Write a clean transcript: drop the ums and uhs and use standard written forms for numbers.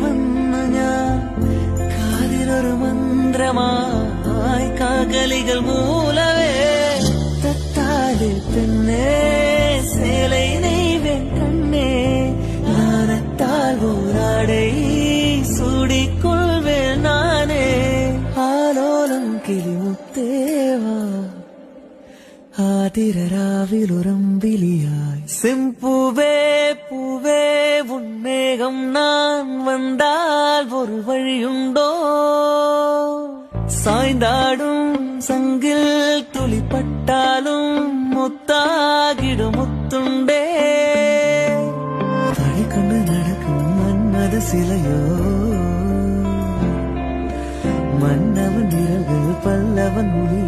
വന്നു ഞാൻ കാതിലൊരു മന്ത്രമായി കാകലികൾ മൂലവേ തത്താലെ പെണ്ണേ சேலை நெய்வேன் கண்ணே நாணத்தால் ஊராடை சூடிக்கொள்வேன் நானே ஆலோலம் கிளிமுத்தேவா ஆதிரராவிலுரம்பிலியாய் செம்பூவே பூவே உன்மேகம் நான் வந்தால் ஒரு வழியுண்டோ சாய்ந்தாடும் சங்கில் துளிப்பட்டாலும் முத்தாகிடும் முத்துண்டே தடை கொண்டு நடக்கும் மன்மத சிலையோ மன்னவன் இரவு பல்லவன் மொழி